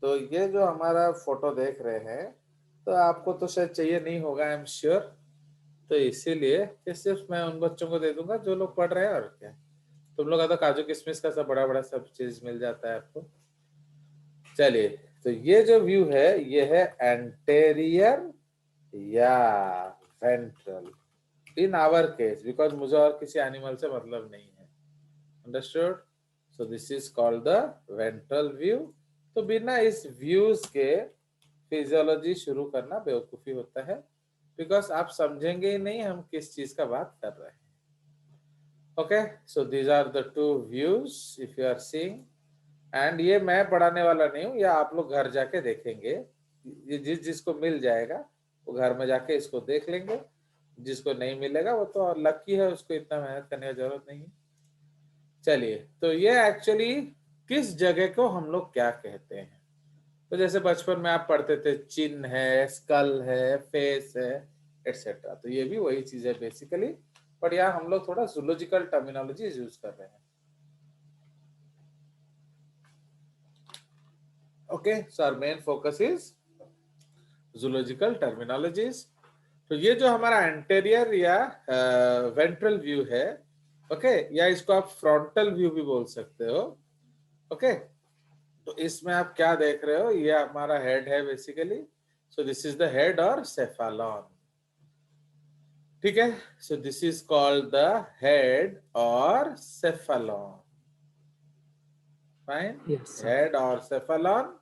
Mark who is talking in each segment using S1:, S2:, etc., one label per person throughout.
S1: तो ये जो हमारा फोटो देख रहे हैं, तो आपको तो शायद चाहिए नहीं होगा, आई एम श्योर। तो इसीलिए कि सिर्फ मैं उन बच्चों को दे दूंगा जो लोग पढ़ रहे हैं, और क्या। तुम लोग का तो काजू किशमिश का सब बड़ा बड़ा सब चीज मिल जाता है आपको। चलिए, तो ये जो व्यू है ये है एंटेरियर या ventral in our case, because मुझे और किसी एनिमल से मतलब नहीं है। Understood? So this is called the ventral view. तो बिना इस व्यूज के फिजियोलॉजी शुरू करना बेवकूफी होता है, बिकॉज आप समझेंगे ही नहीं हम किस चीज का बात कर रहे हैं। Okay, so these are the two views if you are seeing. And ये मैं पढ़ाने वाला नहीं हूँ, या आप लोग घर जाके देखेंगे। ये जिसको मिल जाएगा वो घर में जाके इसको देख लेंगे। जिसको नहीं मिलेगा वो तो लकी है, उसको इतना मेहनत करने की जरूरत नहीं है। चलिए, तो ये एक्चुअली किस जगह को हम लोग क्या कहते हैं। तो जैसे बचपन में आप पढ़ते थे, चिन्ह है, स्कल है, फेस है, एटसेट्रा। तो ये भी वही चीज है बेसिकली, बट यहाँ हम लोग थोड़ा जूलॉजिकल टर्मिनोलॉजी यूज कर रहे हैं। Okay, so our main focus is zoological terminologies. तो ये जो हमारा एंटेरियर या वेंट्रल व्यू है, ओके, या इसको आप फ्रंटल व्यू भी बोल सकते हो। ओके, तो इसमें आप क्या देख रहे हो, ये हमारा हेड है basically. So this is the head और सेफालॉन। ठीक है, so this is called the head और cephalon. Fine,
S2: Yes, sir.
S1: Head और सेफालॉन।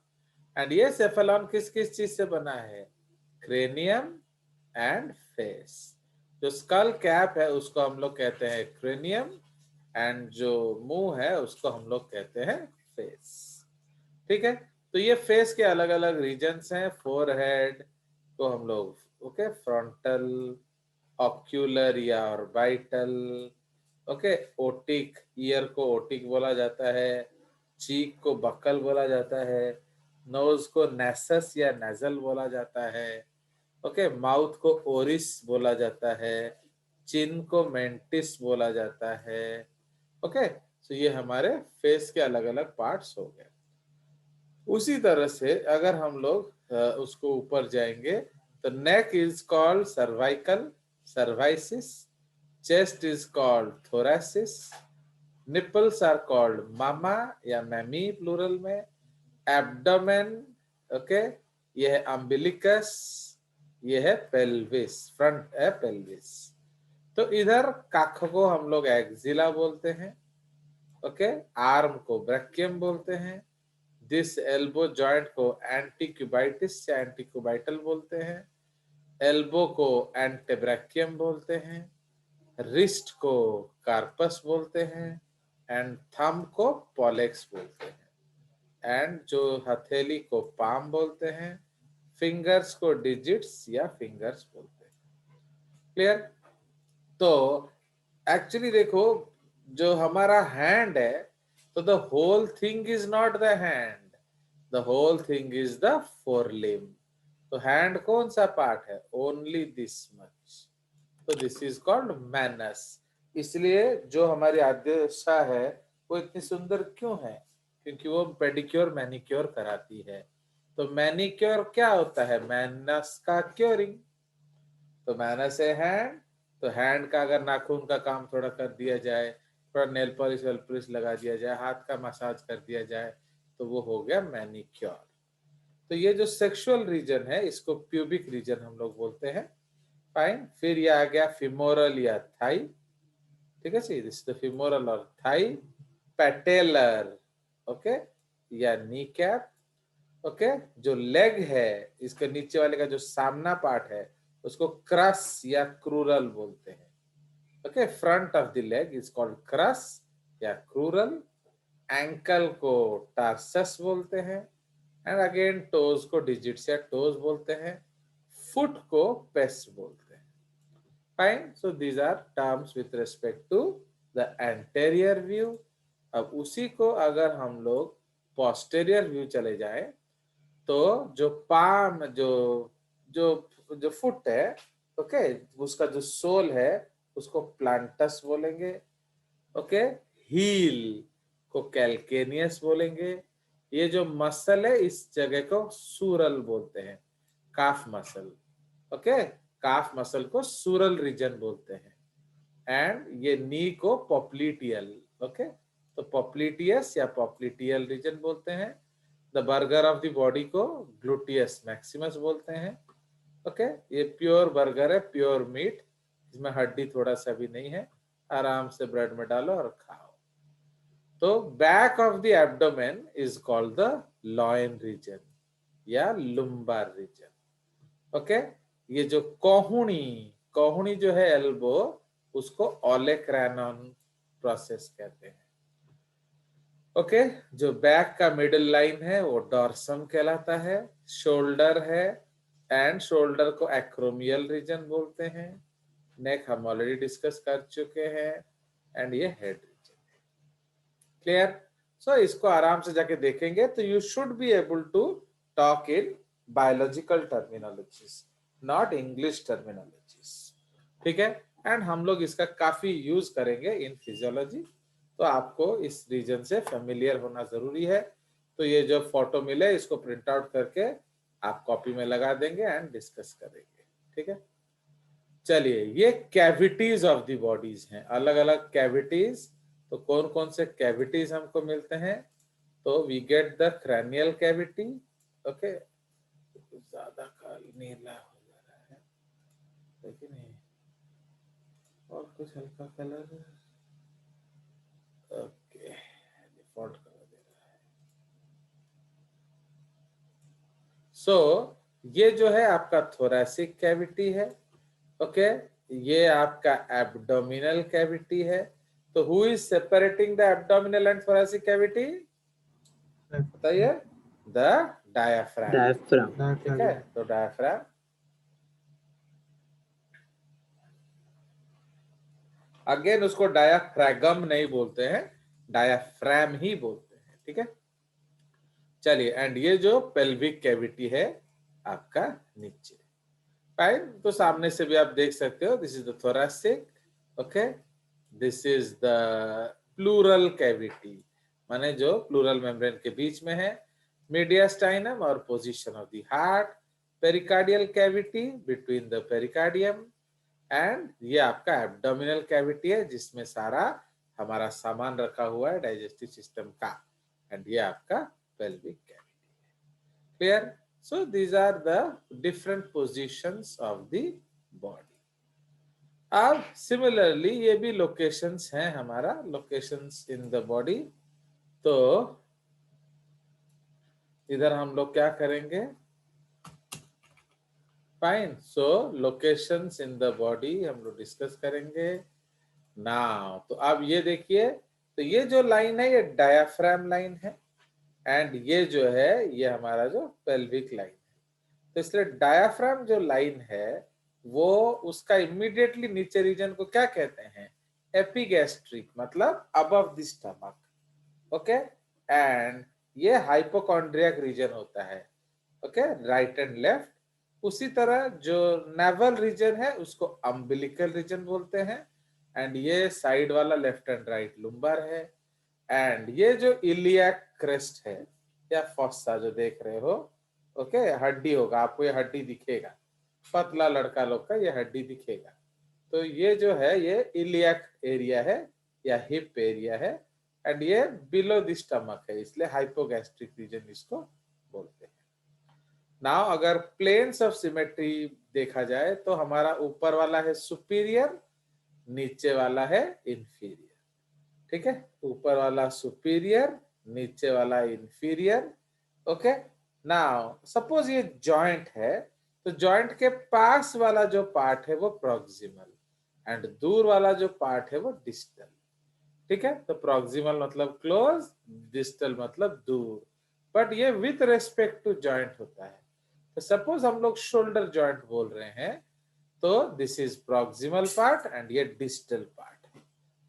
S1: एंड ये सेफालॉन किस किस चीज से बना है? Cranium and face. जो स्कल कैप है उसको हम लोग कहते हैं क्रेनियम, एंड जो मुंह है उसको हम लोग कहते हैं फेस। ठीक है, तो ये फेस के अलग अलग रीजन्स हैं। फोरहेड को हम लोग ओके फ्रंटल, ऑक्यूलर या ऑर्बिटल, ओके, ओटिक, ईयर को ओटिक बोला जाता है, चीक को बकल बोला जाता है, नोज को नेसस या नेजल बोला जाता है, ओके, माउथ को ओरिस बोला जाता है, चिन को मेंटिस बोला जाता है। ओके, तो ये हमारे फेस के अलग अलग पार्ट्स हो गए। उसी तरह से अगर हम लोग उसको ऊपर जाएंगे, तो neck is called cervical, cervices. Chest is called thoracis. Nipples are called mamma या मैमी प्लूरल में। एब्डोमेन, ओके, ये है अम्बिलिकस, ये है पेल्विस, फ्रंट है पेल्विस। तो इधर काख को हम लोग एक्जिला बोलते हैं। ओके, आर्म को ब्रैकियम बोलते हैं। दिस एल्बो जॉइंट को एंटीक्यूबाइटिस या एंटीक्यूबाइटल बोलते हैं। एल्बो को एंटेब्रैकियम बोलते हैं। रिस्ट को कार्पस बोलते हैं। एंड थंब को पॉलेक्स बोलते हैं। एंड जो हथेली को पाम बोलते हैं। फिंगर्स को डिजिट्स या फिंगर्स बोलते हैं। क्लियर? तो एक्चुअली देखो, जो हमारा हैंड है, तो the whole thing is not the hand, the whole thing is the fore limb. तो हैंड कौन सा पार्ट है? Only this much. तो दिस इज कॉल्ड मैनस। इसलिए जो हमारी आद्यशा है वो इतनी सुंदर क्यों है? क्योंकि वो पेडिक्योर मैनिक्योर कराती है। तो मैनिक्योर क्या होता है? मैनस का क्योरिंग। तो मैनस है हैंड, तो हैंड का अगर नाखून का काम थोड़ा कर दिया जाए, थोड़ा नेल पॉलिश वेल पॉलिश लगा दिया जाए, हाथ का मसाज कर दिया जाए, तो वो हो गया मैनिक्योर। तो ये जो सेक्सुअल रीजन है इसको प्यूबिक रीजन हम लोग बोलते हैं। फाइन, फिर ये आ गया फिमोरल या थाई। ठीक है सी, दिस द फिमोरल और थाई। पैटेलर, ओके, या नी कैप। ओके, जो लेग है, इसके नीचे वाले का जो सामना पार्ट है उसको क्रस या क्रूरल बोलते हैं। Okay, front of the leg is called crus या क्रूरल। एंकल को टार्सस बोलते हैं। एंड अगेन टोज को डिजिट्स या टोज बोलते हैं। फुट को पेस बोलते हैं। Fine, so these are terms with respect to the anterior view. अब उसी को अगर हम लोग पोस्टेरियर व्यू चले जाए, तो जो पाम, जो जो फुट है, ओके, उसका जो सोल है उसको प्लांटस बोलेंगे। ओके, हील को कैल्केनियस बोलेंगे। ये जो मसल है इस जगह को सूरल बोलते हैं, calf muscle. Okay, calf muscle को सूरल रीजन बोलते हैं। एंड ये नी को पॉप्लिटियल। ओके, तो पॉप्लिटियस या पॉप्लिटियल रीजन बोलते हैं। The burger of the body को ग्लूटियस मैक्सिमस बोलते हैं। ओके, ये प्योर बर्गर है, प्योर मीट, इसमें हड्डी थोड़ा सा भी नहीं है। आराम से ब्रेड में डालो और खाओ। तो back of the abdomen is called the loin region या लुम्बार रीजन। ओके, ये जो कोहुनी, कोहुनी जो है एल्बो, उसको ओलेक्रानन प्रोसेस कहते हैं। ओके, जो बैक का मिडिल लाइन है वो डॉर्सम कहलाता है। शोल्डर है, एंड शोल्डर को एक्रोमियल रीजन बोलते हैं। नेक हम ऑलरेडी डिस्कस कर चुके हैं, एंड ये हेड रीजन है। क्लियर? सो इसको आराम से जाके देखेंगे तो you should be able to talk in biological terminologies, not English terminologies. ठीक है, एंड हम लोग इसका काफी यूज करेंगे इन फिजियोलॉजी, तो आपको इस रीजन से फेमिलियर होना जरूरी है। तो ये जो फोटो मिले इसको प्रिंट आउट करके आप कॉपी में लगा देंगे एंड डिस्कस करेंगे। ठीक है, चलिए, ये कैविटीज ऑफ द बॉडीज हैं, अलग अलग कैविटीज। तो कौन कौन से कैविटीज हमको मिलते हैं? तो we get the cranial cavity. Okay, ज्यादा नीला हो जा रहा है लेकिन नहीं, और कुछ हल्का कलर। ओके, डिफॉल्ट कलर दे रहा है। सो ये जो है आपका थोरैसिक कैविटी है। ओके, ये आपका एब्डोमिनल कैविटी है। तो who is separating the abdominal and thoracic cavity? बताइए। The diaphragm.
S2: डायफ्राम।
S1: ठीक है, तो डायाफ्राम। अगेन उसको डायाफ्रैगम नहीं बोलते हैं, डायाफ्राम ही बोलते हैं। ठीक है, चलिए, एंड ये जो पेल्विक कैविटी है आपका नीचे। फाइन, तो सामने से भी आप देख सकते हो, this is the thoracic. Okay, this is the pleural cavity, माने जो प्लूरल मेम्ब्रेन के बीच में है। मीडियास्टाइनम और position of the heart. Pericardial cavity between the pericardium, and ये आपका एब्डोमिनल कैविटी है जिसमें सारा हमारा सामान रखा हुआ है डाइजेस्टिव सिस्टम का, एंड ये आपका पेल्विक कैविटी है। Clear? So these are the different positions of the body. अब सिमिलरली ये भी लोकेशंस हैं हमारा, लोकेशंस इन द बॉडी। तो इधर हम लोग क्या करेंगे? Fine, so locations in the body हम लोग डिस्कस करेंगे नाउ। तो अब ये देखिए, तो ये जो लाइन है ये डायाफ्राम लाइन है, एंड ये जो है ये हमारा जो पेल्विक लाइन है। तो इसलिए डायाफ्राम जो लाइन है वो उसका इमीडिएटली नीचे रीजन को क्या कहते हैं? एपिगैस्ट्रिक, मतलब above the stomach. Okay, and ये हाइपोकॉन्ड्रियक रीजन होता है। Okay, right and left. उसी तरह जो नेवल रीजन है उसको अम्बिलिकल रीजन बोलते हैं, एंड ये साइड वाला लेफ्ट एंड राइट लुम्बर है। एंड ये जो इलियक क्रेस्ट है या फॉस्सा जो देख रहे हो, ओके, हड्डी होगा, आपको ये हड्डी दिखेगा, पतला लड़का लोग का ये हड्डी दिखेगा। तो ये जो है ये इलियक एरिया है या हिप एरिया है, एंड ये बिलो द स्टमक है, इसलिए हाइपोगैस्ट्रिक रीजन इसको बोलते हैं। नाउ अगर प्लेन्स ऑफ सिमेट्री देखा जाए तो हमारा ऊपर वाला है सुपीरियर, नीचे वाला है इंफीरियर। ठीक है, ऊपर वाला सुपीरियर, नीचे वाला इंफीरियर। ओके, नाउ सपोज ये जॉइंट है, तो जॉइंट के पास वाला जो पार्ट है वो प्रॉक्सिमल, एंड दूर वाला जो पार्ट है वो डिस्टल। ठीक है, तो प्रॉक्सिमल मतलब क्लोज, डिस्टल मतलब दूर, बट ये विथ रेस्पेक्ट टू जॉइंट होता है। तो सपोज हम लोग शोल्डर जॉइंट बोल रहे हैं, तो this is proximal part and ये डिस्टल पार्ट है।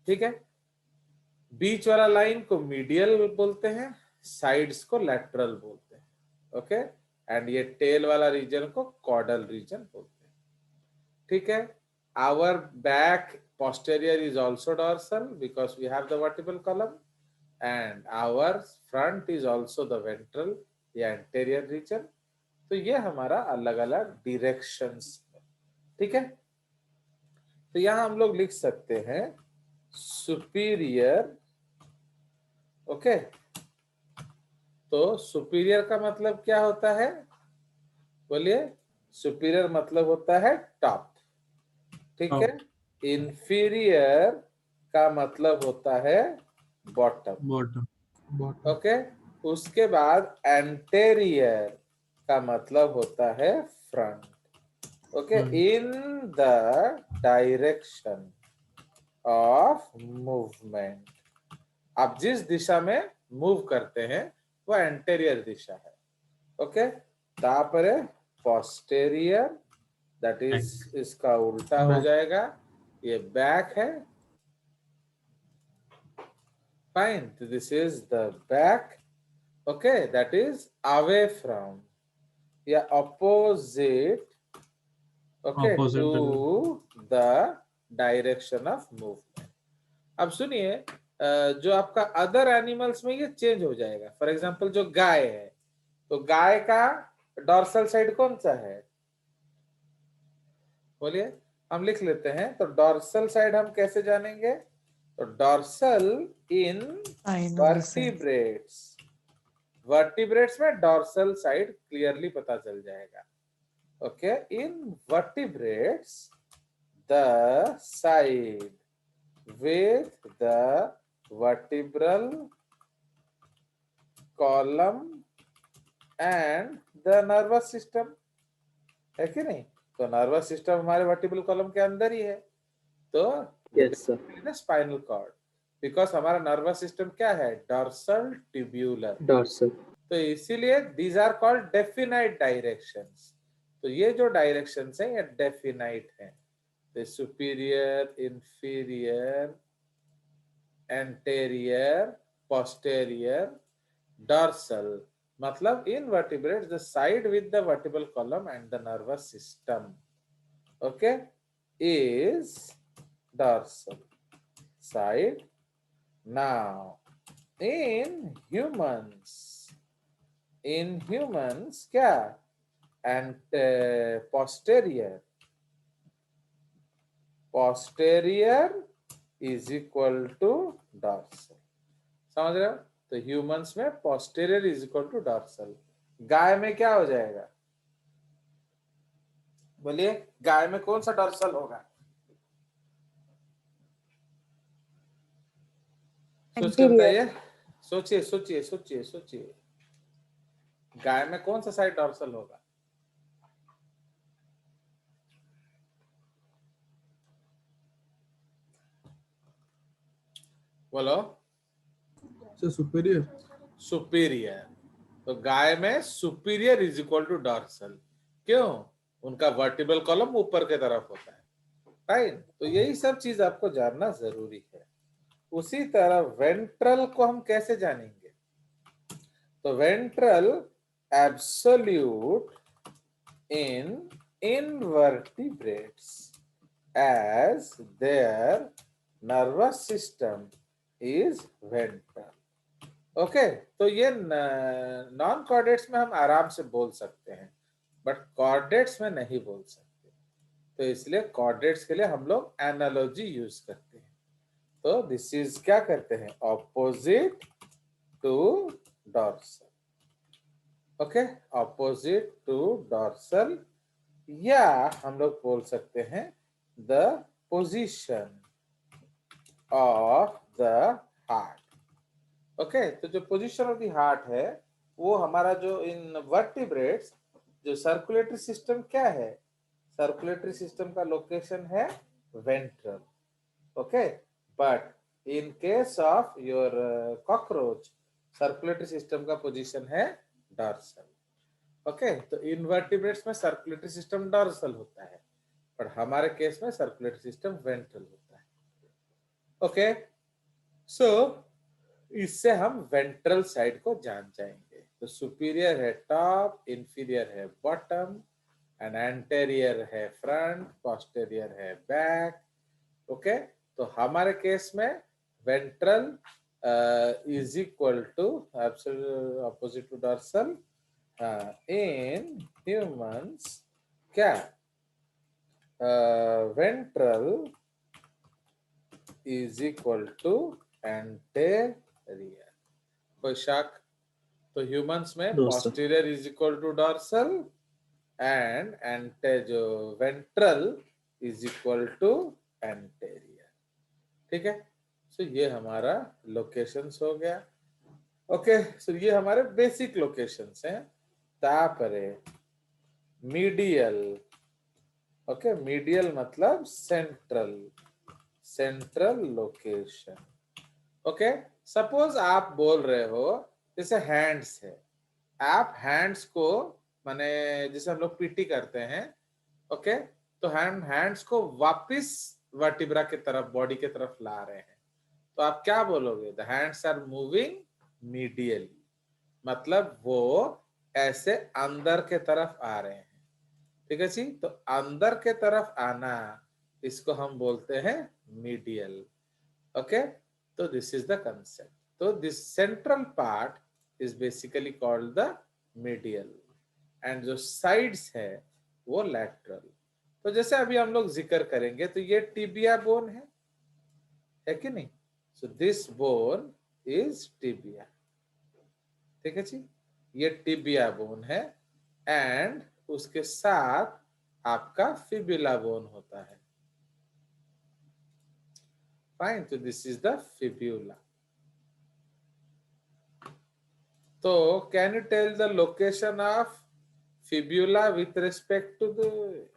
S1: ठीक है, बीच वाला लाइन को मीडियल बोलते हैं, साइड्स को लैटरल बोलते हैं। ओके, एंड ये टेल वाला रीजन को कॉर्डल रीजन बोलते हैं। ठीक है, our back posterior is also dorsal because we have the vertebral column, and our front is also the ventral या anterior region. तो ये हमारा अलग अलग directions, ठीक है. तो यहाँ हम लोग लिख सकते हैं superior, ओके. तो superior का मतलब क्या होता है, बोलिए. superior मतलब होता है टॉप, ठीक है. inferior का मतलब होता है बॉटम,
S2: बॉटम,
S1: ओके. उसके बाद एंटेरियर का मतलब होता है front, okay. In the direction of movement, आप जिस दिशा में मूव करते हैं वो एंटेरियर दिशा है, ओके. तापरे पोस्टेरियर, दैट इज इसका उल्टा हो जाएगा, ये बैक है. Fine, this is the back, okay, that is away from, yeah, opposite, okay, to the direction of movement. अब सुनिए, जो आपका अदर एनिमल्स में ये चेंज हो जाएगा. फॉर एग्जांपल जो गाय है, तो गाय का डॉर्सल साइड कौन सा है, बोलिए. हम लिख लेते हैं. तो डॉर्सल साइड हम कैसे जानेंगे, तो डॉर्सल इन वर्टिब्रेट्स, वर्टिब्रेट्स में डॉर्सल साइड क्लियरली पता चल जाएगा, okay. In vertebrates the side with the vertebral column and the nervous system, है कि नहीं. तो नर्वस सिस्टम हमारे वर्टिब्रल कॉलम के अंदर ही है. तो स्पाइनल कॉर्ड, बिकॉज हमारा नर्वस सिस्टम क्या है, डॉर्सल ट्यूब्यूलर,
S3: डॉर्सल.
S1: तो इसीलिए these are called definite directions. तो ये जो डायरेक्शंस हैं ये डेफिनाइट हैं. तो superior, inferior, anterior, posterior, dorsal, मतलब in vertebrates the side with the vertebral column and the nervous system, okay, is dorsal side. Now in humans क्या, and posterior is equal to dorsal, समझ रहे हो. तो humans में posterior is equal to dorsal. गाय में क्या हो जाएगा, बोलिए. गाय में कौन सा डॉर्सल होगा, सोच के बताइए. सोचिए सोचिए सोचिए सोचिए, गाय में कौन सा साइड डॉर्सल होगा, बोलो.
S2: सुपीरियर.
S1: सुपीरियर. तो गाय में superior is equal to dorsal. क्यों, उनका वर्टिब्रल कॉलम ऊपर के तरफ होता है, राइट. तो यही सब चीज आपको जानना जरूरी है. उसी तरह वेंट्रल को हम कैसे जानेंगे, तो ventral absolute in invertebrates as their nervous system is ventral, okay. तो ये नॉन कॉर्डेट्स में हम आराम से बोल सकते हैं, बट कॉर्डेट्स में नहीं बोल सकते. तो इसलिए कॉर्डेट्स के लिए हम लोग एनालॉजी यूज करते हैं. तो दिस इज क्या करते हैं, opposite to dorsal, okay, opposite to dorsal, या हम लोग बोल सकते हैं the position of the heart, okay. तो जो पोजीशन ऑफ द हार्ट है वो हमारा जो इन वर्टिब्रेट्स, जो सर्कुलेटरी सिस्टम क्या है, सर्कुलेटरी सिस्टम का लोकेशन है ventral, okay. But in case of your cockroach, circulatory system का पोजीशन है डॉर्सल, ओके. तो इनवर्टिब्रेट्स में सर्कुलेटरी सिस्टम डॉर्सल होता है, पर हमारे केस में सर्कुलेटरी सिस्टम वेंट्रल होता है, ओके. सो इससे हम वेंट्रल साइड को जान जाएंगे. तो सुपीरियर है टॉप, इंफीरियर है बॉटम, एंड एंटेरियर है फ्रंट, पोस्टेरियर है बैक, ओके. तो हमारे केस में ventral is equal to absolute opposite to dorsal. In humans क्या ventral is equal to anterior. कोई शक? तो ह्यूमंस में
S2: No, sir.
S1: posterior is equal to dorsal and जो ventral is equal to anterior. ठीक है, सो ये हमारा लोकेशंस हो गया. ओके, सो ये हमारे बेसिक लोकेशंस हैं. तापरे मीडियल. ओके, मीडियल मतलब central, central location. Okay, suppose आप बोल रहे हो जैसे हैंड्स है, आप हैंड्स को माने जैसे हम लोग पीटी करते हैं. ओके, तो हैंड्स को वापस वर्टिब्रा की तरफ, बॉडी की तरफ ला रहे हैं, तो आप क्या बोलोगे? The hands are moving medially, मतलब वो ऐसे अंदर के तरफ आ रहे हैं. ठीक है जी, तो अंदर के तरफ आना इसको हम बोलते हैं मीडियल. ओके, तो दिस इज द कंसेप्ट. तो this central part is basically called the medial and जो साइड्स है वो लैटरल. तो जैसे अभी हम लोग जिक्र करेंगे, तो ये टिबिया बोन है कि नहीं? So this bone is tibia. ठीक है जी, ये टिबिया बोन है एंड उसके साथ आपका फिबुला बोन होता है. फाइन, तो दिस इज द फिब्यूला. तो can you tell the location of fibula with respect to the,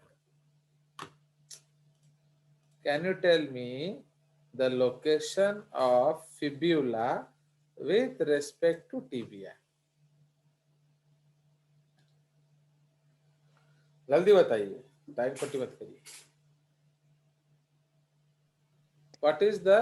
S1: can you tell me the location of fibula with respect to tibia? जल्दी बताइए, time खर्च मत करिए. What is the